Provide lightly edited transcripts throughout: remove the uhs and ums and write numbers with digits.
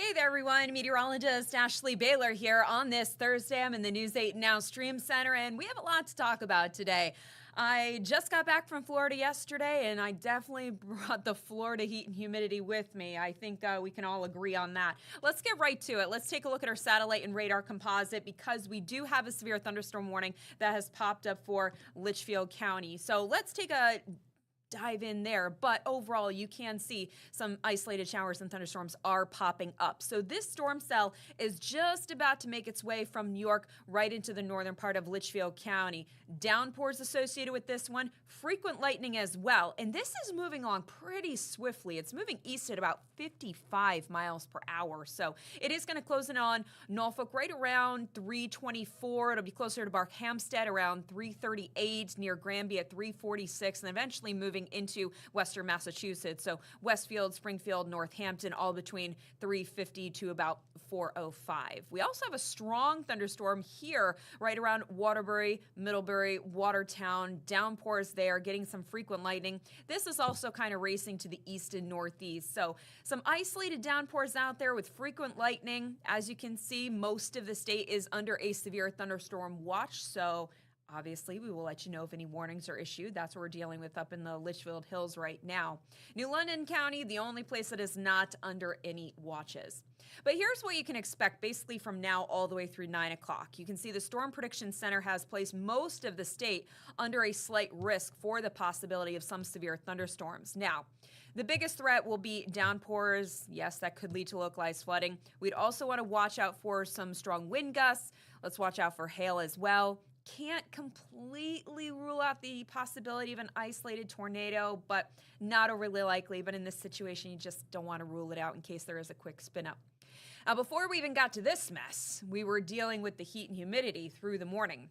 Hey there, everyone. Meteorologist Ashley Baylor here on this Thursday. I'm in the News 8 Now Stream Center, and we have a lot to talk about today. I just got back from Florida yesterday, and I definitely brought the Florida heat and humidity with me. I think we can all agree on that. Let's get right to it. Let's take a look at our satellite and radar composite because we do have a severe thunderstorm warning that has popped up for Litchfield County. So let's take a dive in there, but overall you can see some isolated showers and thunderstorms are popping up. So this storm cell is just about to make its way from New York right into the northern part of Litchfield County. Downpours associated with this one, frequent lightning as well, and this is moving along pretty swiftly. It's moving east at about 55 miles per hour, so it is going to close in on Norfolk right around 324. It'll be closer to Barkhamsted around 338, near Granby at 346, and eventually moving into western Massachusetts. So Westfield, Springfield, Northampton, all between 350 to about 405. We also have a strong thunderstorm here right around Waterbury, Middlebury, Watertown. Downpours there, getting some frequent lightning. This is also kind of racing to the east and northeast. So some isolated downpours out there with frequent lightning. As you can see, most of the state is under a severe thunderstorm watch. So obviously, we will let you know if any warnings are issued. That's what we're dealing with up in the Litchfield Hills right now. New London County, the only place that is not under any watches. But here's what you can expect basically from now all the way through 9 o'clock. You can see the Storm Prediction Center has placed most of the state under a slight risk for the possibility of some severe thunderstorms. Now, the biggest threat will be downpours. Yes, that could lead to localized flooding. We'd also want to watch out for some strong wind gusts. Let's watch out for hail as well. Can't completely rule out the possibility of an isolated tornado, but not overly likely. But in this situation, you just don't want to rule it out in case there is a quick spin up. Now, before we even got to this mess, we were dealing with the heat and humidity through the morning.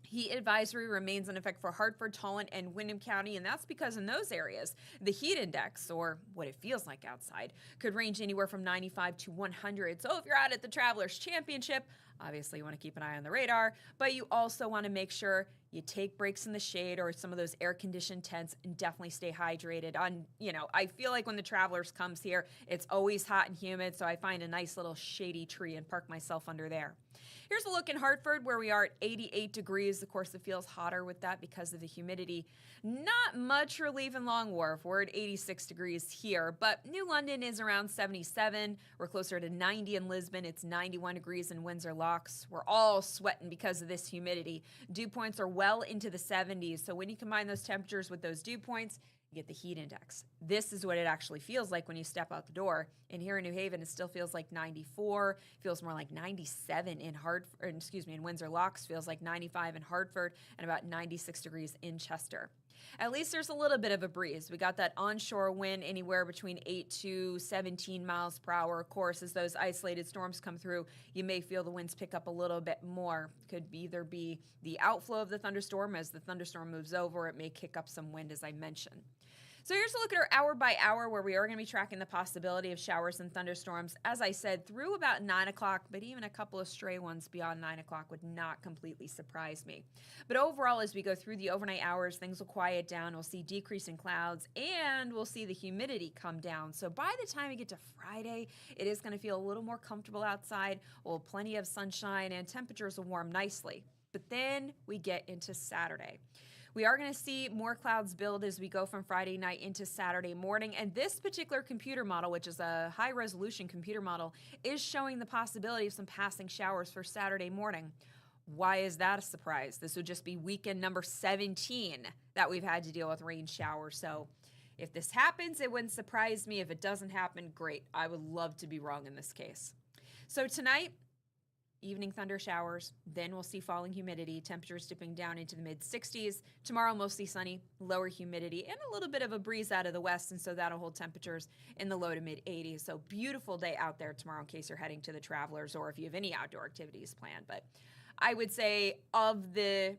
Heat advisory remains in effect for Hartford, Tolland, and Windham County, and that's because in those areas, the heat index, or what it feels like outside, could range anywhere from 95 to 100. So if you're out at the Travelers Championship, obviously you want to keep an eye on the radar, but you also want to make sure you take breaks in the shade or some of those air-conditioned tents and definitely stay hydrated. I feel like when the Travelers comes here, it's always hot and humid, so I find a nice little shady tree and park myself under there. Here's a look in Hartford where we are at 88 degrees. Of course, it feels hotter with that because of the humidity. Not much relief in Long Wharf. We're at 86 degrees here, but New London is around 77. We're closer to 90 in Lisbon. It's 91 degrees in Windsor Locks. We're all sweating because of this humidity. Dew points are well into the 70s, so when you combine those temperatures with those dew points, you get the heat index. This is what it actually feels like when you step out the door. And here in New Haven, it still feels like 94. Feels more like 97 in in Windsor Locks. Feels like 95 in Hartford and about 96 degrees in Chester. At least there's a little bit of a breeze. We got that onshore wind anywhere between 8 to 17 miles per hour. Of course, as those isolated storms come through, you may feel the winds pick up a little bit more. Could either be the outflow of the thunderstorm as the thunderstorm moves over. It may kick up some wind, as I mentioned. So here's a look at our hour by hour where we are going to be tracking the possibility of showers and thunderstorms, as I said, through about 9 o'clock, but even a couple of stray ones beyond 9 o'clock would not completely surprise me. But overall, as we go through the overnight hours, things will quiet down. We'll see decreasing clouds and we'll see the humidity come down. So by the time we get to Friday, it is going to feel a little more comfortable outside. We'll have plenty of sunshine and temperatures will warm nicely. But then we get into Saturday. We are going to see more clouds build as we go from Friday night into Saturday morning. And this particular computer model, which is a high-resolution computer model, is showing the possibility of some passing showers for Saturday morning. Why is that a surprise? This would just be weekend number 17 that we've had to deal with rain showers. So if this happens, it wouldn't surprise me. If it doesn't happen, great. I would love to be wrong in this case. So tonight, evening thunder showers, then we'll see falling humidity, temperatures dipping down into the mid-60s. Tomorrow, mostly sunny, lower humidity, and a little bit of a breeze out of the west, and so that'll hold temperatures in the low to mid-80s. So beautiful day out there tomorrow in case you're heading to the Travelers or if you have any outdoor activities planned. But I would say of the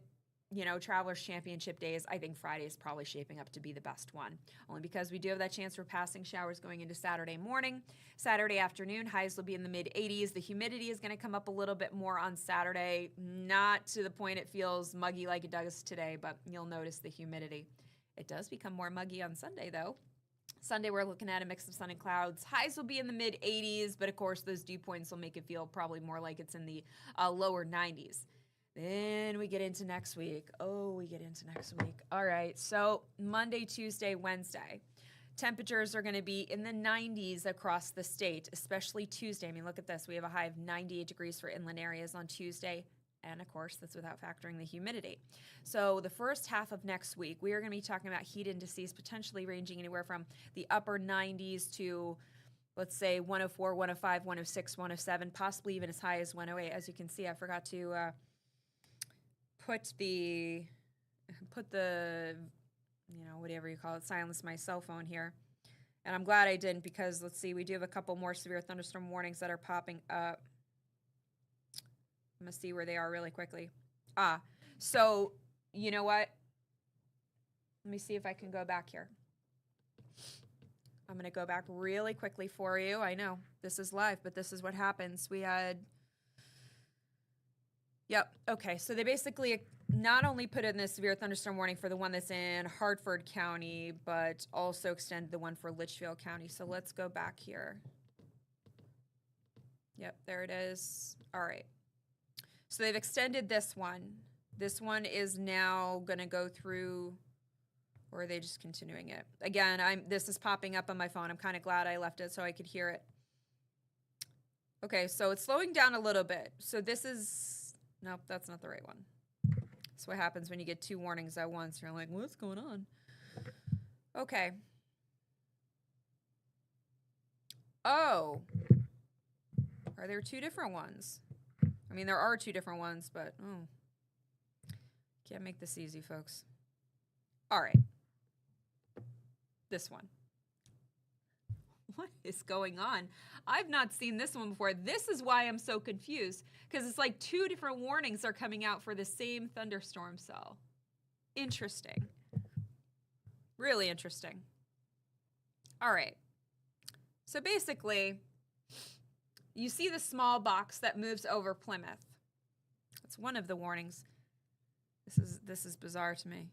Travelers Championship days, I think Friday is probably shaping up to be the best one, only because we do have that chance for passing showers going into Saturday morning. Saturday afternoon, highs will be in the mid-80s. The humidity is going to come up a little bit more on Saturday, not to the point it feels muggy like it does today, but you'll notice the humidity. It does become more muggy on Sunday, though. Sunday, we're looking at a mix of sun and clouds. Highs will be in the mid 80s, but of course, those dew points will make it feel probably more like it's in the lower 90s. Then we get into next week. Oh, we get into next week. All right. So Monday, Tuesday, Wednesday. Temperatures are going to be in the 90s across the state, especially Tuesday. I mean, look at this. We have a high of 98 degrees for inland areas on Tuesday. And of course, that's without factoring the humidity. So the first half of next week, we are going to be talking about heat indices potentially ranging anywhere from the upper 90s to, let's say, 104, 105, 106, 107, possibly even as high as 108. As you can see, I forgot to put the, whatever you call it, silence my cell phone here. And I'm glad I didn't because, let's see, we do have a couple more severe thunderstorm warnings that are popping up. I'm going to see where they are really quickly. So you know what? Let me see if I can go back here. I'm going to go back really quickly for you. I know this is live, but this is what happens. We had, yep. Okay. So they basically not only put in this severe thunderstorm warning for the one that's in Hartford County, but also extended the one for Litchfield County. So let's go back here. Yep. There it is. All right. So they've extended this one. This one is now going to go through, or are they just continuing it? Again, this is popping up on my phone. I'm kind of glad I left it so I could hear it. Okay, so it's slowing down a little bit. So this is, nope, that's not the right one. That's what happens when you get two warnings at once. You're like, what's going on? Okay. Oh. Are there two different ones? I mean, there are two different ones, but can't make this easy, folks. All right. This one. What is going on? I've not seen this one before. This is why I'm so confused, because it's like two different warnings are coming out for the same thunderstorm cell. Interesting. Really interesting. All right. So basically, you see the small box that moves over Plymouth. It's one of the warnings. This is bizarre to me.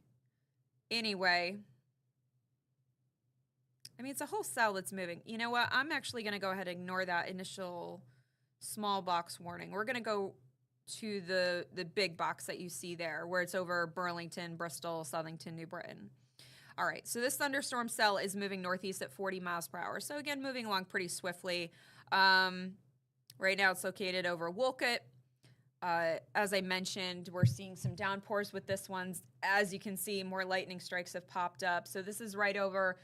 Anyway, I mean, it's a whole cell that's moving. You know what? I'm actually going to go ahead and ignore that initial small box warning. We're going to go to the big box that you see there, where it's over Burlington, Bristol, Southington, New Britain. All right, so this thunderstorm cell is moving northeast at 40 miles per hour. So again, moving along pretty swiftly. Right now it's located over Wolcott. As I mentioned, we're seeing some downpours with this one. As you can see, more lightning strikes have popped up. So this is right over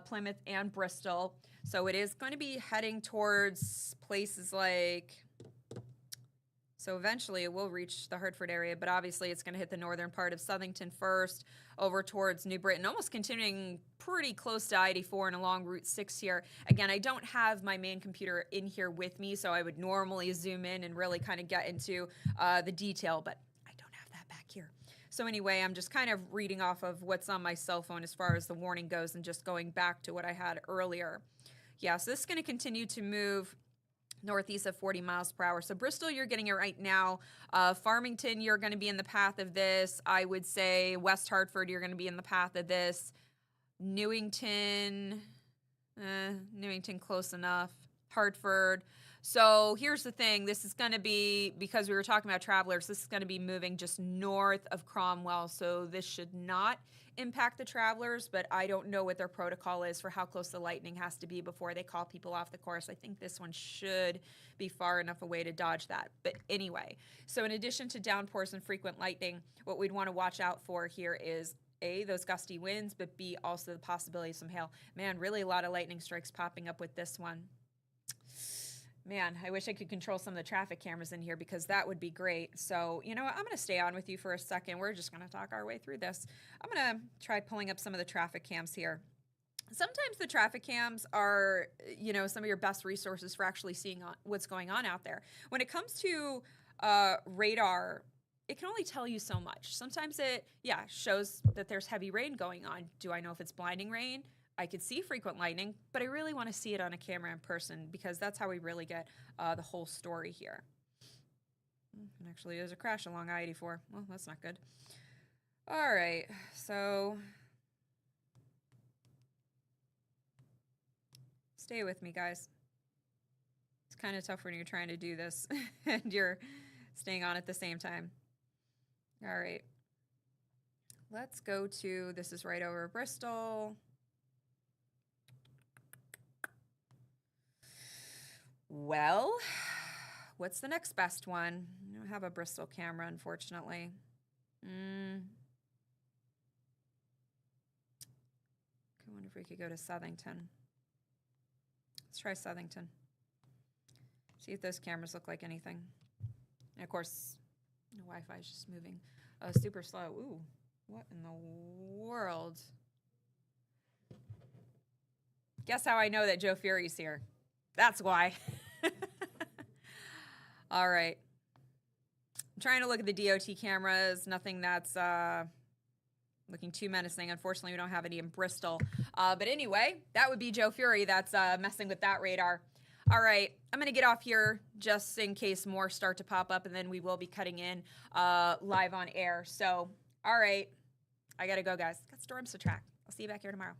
Plymouth and Bristol. So it is going to be heading towards places like, so eventually it will reach the Hartford area, but obviously it's going to hit the northern part of Southington first, over towards New Britain, almost continuing pretty close to I-84 and along Route 6 here. Again, I don't have my main computer in here with me, so I would normally zoom in and really kind of get into the detail, but I don't have that back here. So anyway, I'm just kind of reading off of what's on my cell phone as far as the warning goes and just going back to what I had earlier. Yeah, so this is going to continue to move northeast of 40 miles per hour. So Bristol, you're getting it right now. Farmington, you're going to be in the path of this. I would say West Hartford, you're going to be in the path of this. Newington, close enough. Hartford. So here's the thing. This is going to be, because we were talking about travelers, this is going to be moving just north of Cromwell. So this should not impact the travelers, but I don't know what their protocol is for how close the lightning has to be before they call people off the course. I think this one should be far enough away to dodge that. But anyway, so in addition to downpours and frequent lightning, what we'd want to watch out for here is A, those gusty winds, but B, also the possibility of some hail. Man, really a lot of lightning strikes popping up with this one. Man, I wish I could control some of the traffic cameras in here because that would be great. So, you know what? I'm going to stay on with you for a second. We're just going to talk our way through this. I'm going to try pulling up some of the traffic cams here. Sometimes the traffic cams are, you know, some of your best resources for actually seeing what's going on out there. When it comes to radar, it can only tell you so much. Sometimes it, shows that there's heavy rain going on. Do I know if it's blinding rain? I could see frequent lightning, but I really want to see it on a camera in person because that's how we really get the whole story here. And actually, there's a crash along I-84. Well, that's not good. All right, so Stay with me, guys. It's kind of tough when you're trying to do this and you're staying on at the same time. All right. Let's go to, this is right over Bristol. Well, what's the next best one? I don't have a Bristol camera, unfortunately. I wonder if we could go to Southington. Let's try Southington. See if those cameras look like anything. And of course, the Wi-Fi is just moving super slow. Ooh, what in the world? Guess how I know that Joe Fury's here. That's why. All right. I'm trying to look at the DOT cameras. Nothing that's looking too menacing. Unfortunately, we don't have any in Bristol. But anyway, that would be Joe Fury that's messing with that radar. All right, I'm going to get off here just in case more start to pop up, and then we will be cutting in live on air. So, all right, I got to go, guys. Got storms to track. I'll see you back here tomorrow.